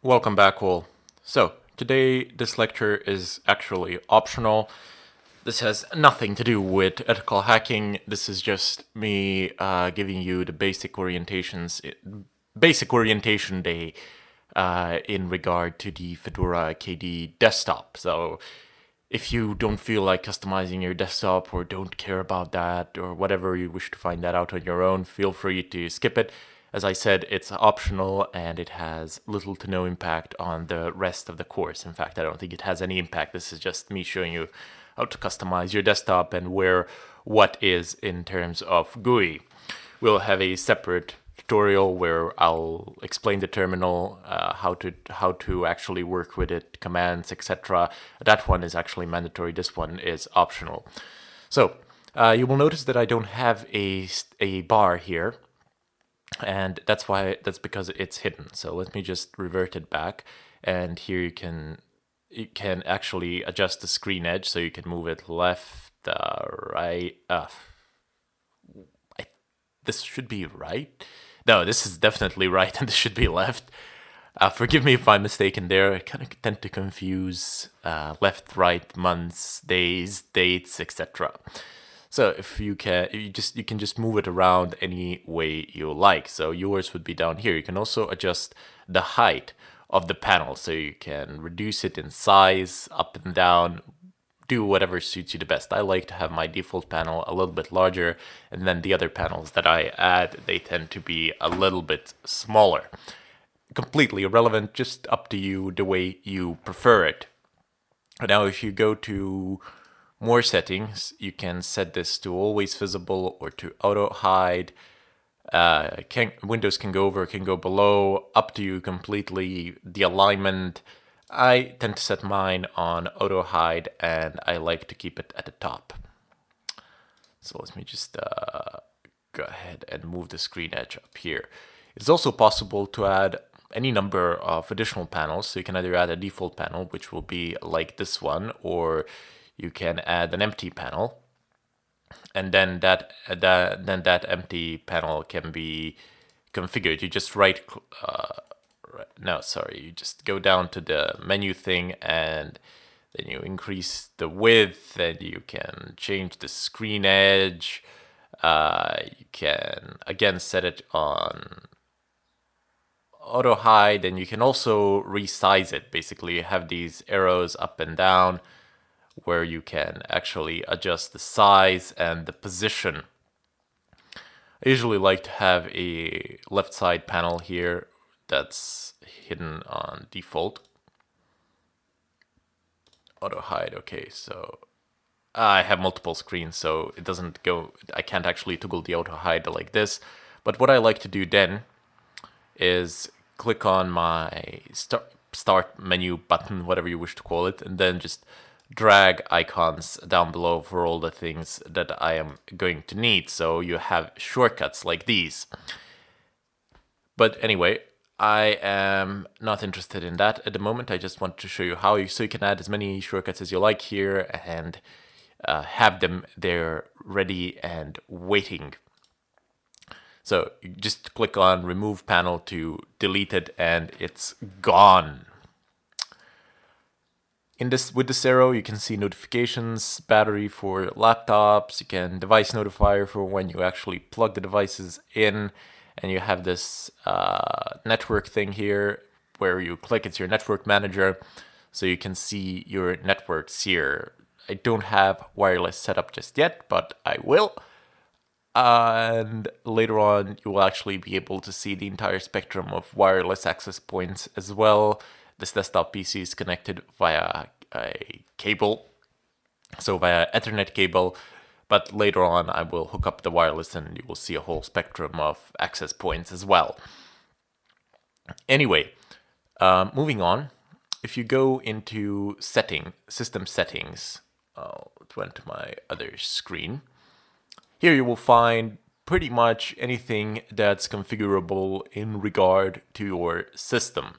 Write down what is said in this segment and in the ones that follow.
Welcome back, all. So, today this lecture is actually optional. This has nothing to do with ethical hacking. This is just me giving you the basic orientation day in regard to the Fedora KD desktop. So, if you don't feel like customizing your desktop or don't care about that or whatever, you wish to find that out on your own, feel free to skip it. As I said, it's optional and it has little to no impact on the rest of the course. In fact, I don't think it has any impact. This is just me showing you how to customize your desktop and where what is in terms of GUI. We'll have a separate tutorial where I'll explain the terminal, how to actually work with it, commands, etc. That one is actually mandatory. This one is optional. So you will notice that I don't have a bar here, and that's because it's hidden. So let me just revert it back, and here you can actually adjust the screen edge, so you can move it left, right. This should be right. No, this is definitely right, and this should be left. Forgive me if I'm mistaken there. I kind of tend to confuse left, right, months, days, dates, etc. So if you can just move it around any way you like. So yours would be down here. You can also adjust the height of the panel, so you can reduce it in size up and down, do whatever suits you the best. I like to have my default panel a little bit larger, and then the other panels that I add, they tend to be a little bit smaller. Completely irrelevant, just up to you the way you prefer it. Now, if you go to more settings, you can set this to always visible or to auto hide. Windows can go over, can go below, up to you completely. The alignment, I tend to set mine on auto hide, and I like to keep it at the top. So let me just go ahead and move the screen edge up here. It's also possible to add any number of additional panels. So you can either add a default panel, which will be like this one, or you can add an empty panel, and then that empty panel can be configured. You just you just go down to the menu thing, and then you increase the width, and you can change the screen edge. You can again set it on auto hide, and you can also resize it. Basically, you have these arrows up and down where you can actually adjust the size and the position. I usually like to have a left side panel here that's hidden on default. Auto hide, okay, so I have multiple screens, so it doesn't go, I can't actually toggle the auto hide like this. But what I like to do then is click on my start menu button, whatever you wish to call it, and then just drag icons down below for all the things that I am going to need. So you have shortcuts like these. But anyway, I am not interested in that at the moment. I just want to show you how so you can add as many shortcuts as you like here and have them there ready and waiting. So you just click on remove panel to delete it, and it's gone. With this arrow, you can see notifications, battery for laptops, you can device notifier for when you actually plug the devices in, and you have this network thing here where you click, it's your network manager, so you can see your networks here. I don't have wireless set up just yet, but I will. And later on, you will actually be able to see the entire spectrum of wireless access points as well. This desktop PC is connected via a cable, so via Ethernet cable, but later on I will hook up the wireless and you will see a whole spectrum of access points as well. Anyway, moving on, if you go into system settings, I'll went to my other screen. Here you will find pretty much anything that's configurable in regard to your system.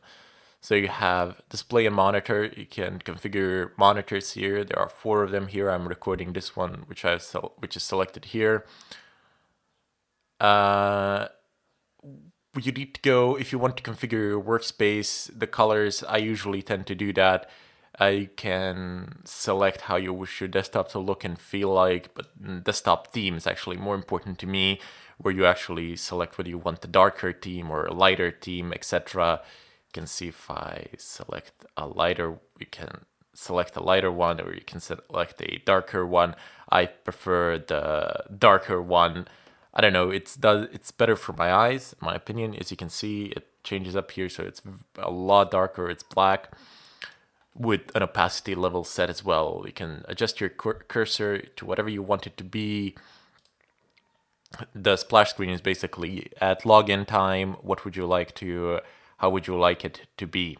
So you have display and monitor. You can configure monitors here. There are 4 of them here. I'm recording this one, which is selected here. you need to go, if you want to configure your workspace, the colors, I usually tend to do that. You can select how you wish your desktop to look and feel like, but desktop theme is actually more important to me, where you actually select whether you want the darker theme or a lighter theme, etc. You can see if I select a lighter, you can select a lighter one, or you can select a darker one. I prefer the darker one. I don't know, it's better for my eyes, in my opinion. As you can see, it changes up here, so it's a lot darker, it's black, with an opacity level set as well. You can adjust your cursor to whatever you want it to be. The splash screen is basically at login time, what would you like to, how would you like it to be.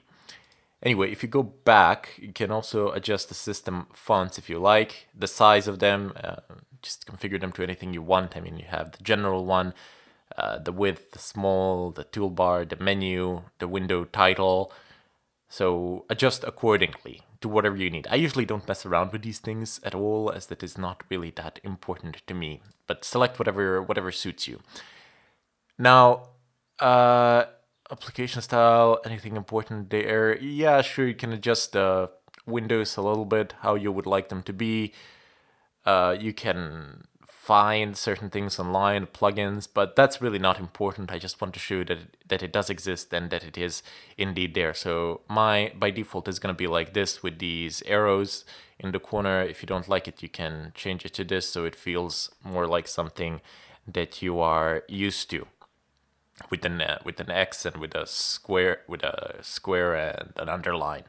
Anyway, if you go back, you can also adjust the system fonts if you like, the size of them, just configure them to anything you want. I mean, you have the general one, the width, the small, the toolbar, the menu, the window title. So adjust accordingly to whatever you need. I usually don't mess around with these things at all, as that is not really that important to me. But select whatever suits you. Now, application style, anything important there? Yeah, sure, you can adjust the windows a little bit, how you would like them to be. You can find certain things online, plugins, but that's really not important. I just want to show you that it does exist and that it is indeed there. So my, by default, is going to be like this with these arrows in the corner. If you don't like it, you can change it to this so it feels more like something that you are used to, with an X and with a square and an underline.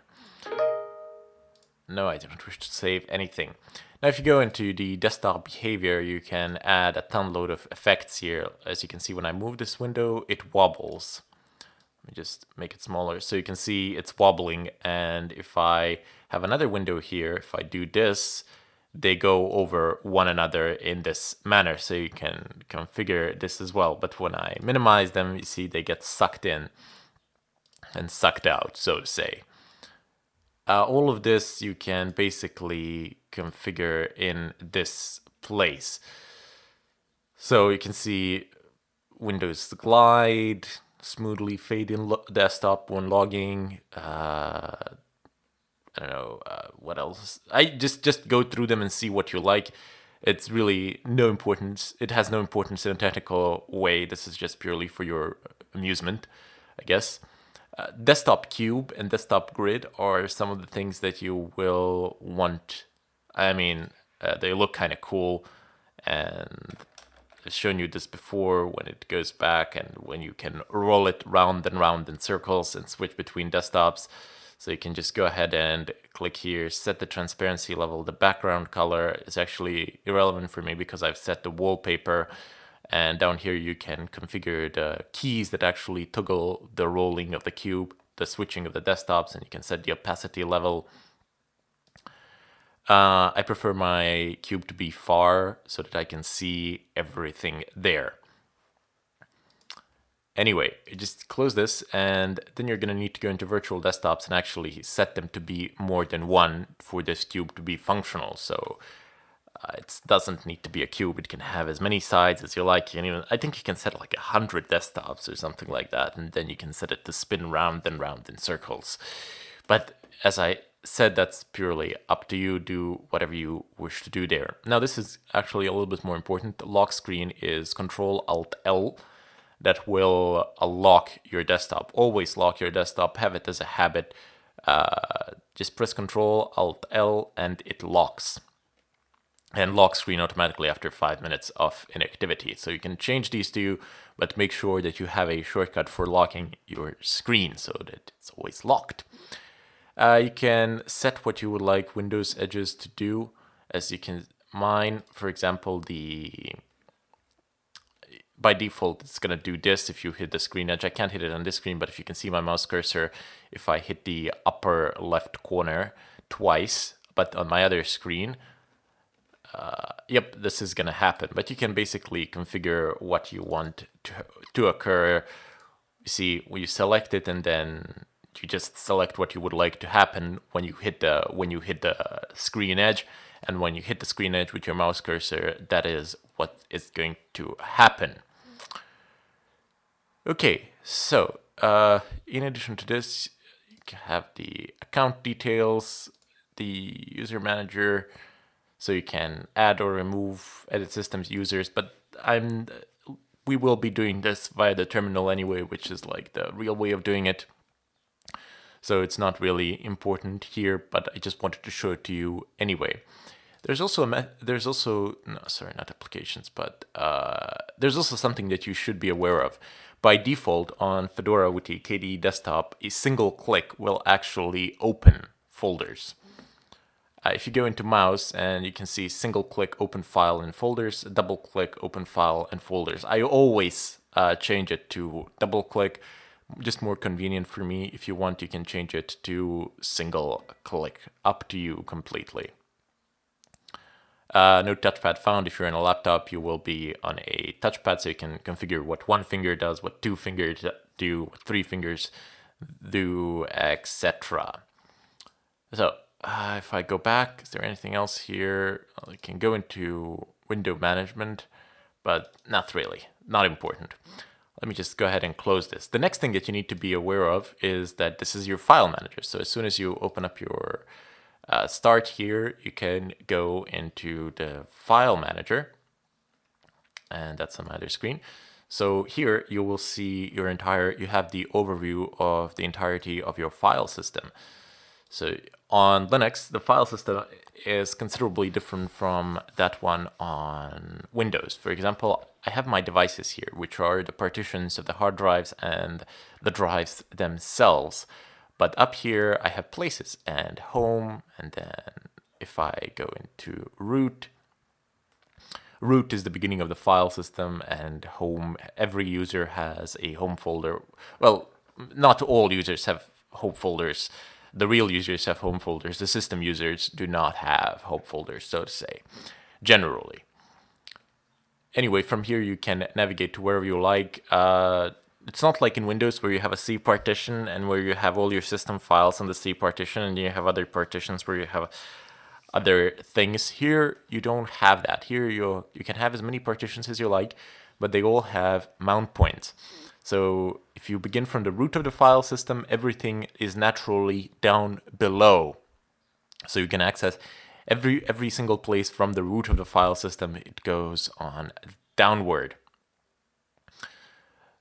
No, I don't wish to save anything. Now, if you go into the desktop behavior, you can add a ton load of effects here. As you can see, when I move this window, it wobbles. Let me just make it smaller so you can see it's wobbling. And if I have another window here, if I do this, they go over one another in this manner. So you can configure this as well. But when I minimize them, you see they get sucked in and sucked out, so to say. All of this you can basically configure in this place. So you can see Windows glide, smoothly fade in desktop when logging. I don't know what else. I just go through them and see what you like. It's really no importance. It has no importance in a technical way. This is just purely for your amusement, I guess. Desktop cube and desktop grid are some of the things that you will want. I mean, they look kind of cool, and I've shown you this before when it goes back and when you can roll it round and round in circles and switch between desktops. So you can just go ahead and click here, set the transparency level. The background color is actually irrelevant for me because I've set the wallpaper. And down here you can configure the keys that actually toggle the rolling of the cube, the switching of the desktops, and you can set the opacity level. I prefer my cube to be far so that I can see everything there. Anyway, just close this, and then you're going to need to go into virtual desktops and actually set them to be more than one for this cube to be functional. So it doesn't need to be a cube. It can have as many sides as you like. And even, I think you can set like 100 desktops or something like that, and then you can set it to spin round and round in circles. But as I said, that's purely up to you. Do whatever you wish to do there. Now, this is actually a little bit more important. The lock screen is Control-Alt-L. That will lock your desktop. Always lock your desktop. Have it as a habit. Just press Control-Alt-L and it locks. And lock screen automatically after 5 minutes of inactivity. So you can change these two, but make sure that you have a shortcut for locking your screen so that it's always locked. You can set what you would like Windows edges to do. As you can, mine, for example, by default, it's going to do this if you hit the screen edge. I can't hit it on this screen, but if you can see my mouse cursor, if I hit the upper left corner twice, but on my other screen, yep, this is going to happen. But you can basically configure what you want to occur. You see, you select it, and then you just select what you would like to happen when you hit the screen edge. And when you hit the screen edge with your mouse cursor, that is what is going to happen. Okay, So, in addition to this, you can have the account details, the user manager, so you can add or remove edit systems users, but we will be doing this via the terminal anyway, which is like the real way of doing it. So it's not really important here, but I just wanted to show it to you anyway. There's also no, sorry, not applications, but there's also something that you should be aware of. By default on Fedora with the KDE desktop, a single click will actually open folders. If you go into mouse and you can see single click open file and folders, double click open file and folders. I always change it to double click, just more convenient for me. If you want, you can change it to single click, up to you completely. No touchpad found. If you're in a laptop, you will be on a touchpad, so you can configure what one finger does, what two fingers do, what three fingers do, etc. So if I go back, is there anything else here? I can go into window management, but not really, not important. Let me just go ahead and close this. The next thing that you need to be aware of is that this is your file manager. So as soon as you open up your start here, you can go into the file manager, and that's on my other screen. So here you will see you have the overview of the entirety of your file system. So on Linux, the file system is considerably different from that one on Windows. For example, I have my devices here, which are the partitions of the hard drives and the drives themselves. But up here, I have places and home, and then if I go into root, root is the beginning of the file system, and home, every user has a home folder. Well, not all users have home folders. The real users have home folders. The system users do not have home folders, so to say, generally. Anyway, from here you can navigate to wherever you like. It's not like in Windows where you have a C partition and where you have all your system files on the C partition, and you have other partitions where you have other things. Here you don't have that. Here you can have as many partitions as you like, but they all have mount points. So if you begin from the root of the file system, everything is naturally down below. So you can access every single place from the root of the file system. It goes on downward.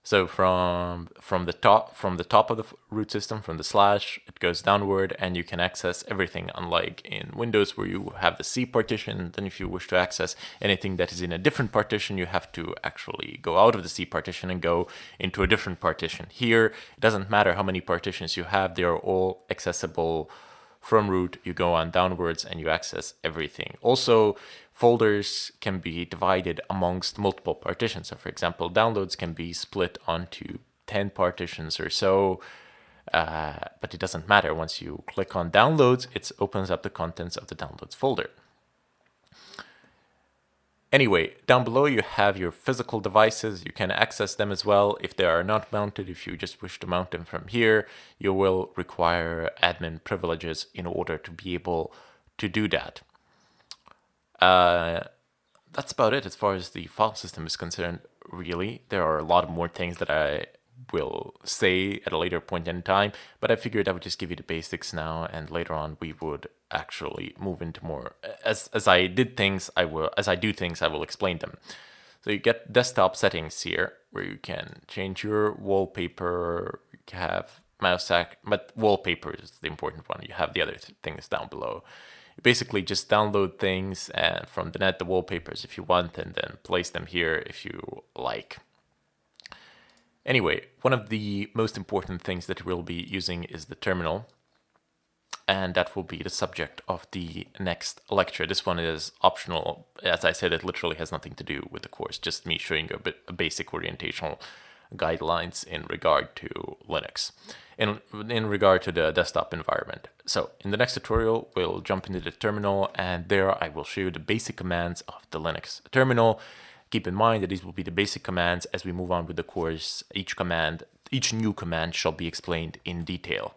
So from the top of the root system, from the slash, it goes downward, and you can access everything. Unlike in Windows where you have the C partition, then if you wish to access anything that is in a different partition, you have to actually go out of the C partition and go into a different partition. Here, it doesn't matter how many partitions you have; they are all accessible from root. You go on downwards and you access everything. Also, folders can be divided amongst multiple partitions. So for example, downloads can be split onto 10 partitions or so, but it doesn't matter. Once you click on downloads, it opens up the contents of the downloads folder. Anyway, down below you have your physical devices. You can access them as well if they are not mounted. If you just wish to mount them from here, you will require admin privileges in order to be able to do that. That's about it as far as the file system is concerned, really. There are a lot more things that I will say at a later point in time, but I figured I would just give you the basics now, and later on we would actually move into more. As I do things, I will explain them. So you get desktop settings here, where you can change your wallpaper. You have mouse stack, but wallpaper is the important one. You have the other things down below. You basically just download things and from the net, the wallpapers if you want, and then place them here if you like. Anyway, one of the most important things that we'll be using is the terminal, and that will be the subject of the next lecture. This one is optional. As I said, it literally has nothing to do with the course, just me showing you a basic orientational guidelines in regard to Linux, in regard to the desktop environment. So in the next tutorial, we'll jump into the terminal, and there I will show you the basic commands of the Linux terminal. Keep in mind that these will be the basic commands. As we move on with the course, each new command shall be explained in detail.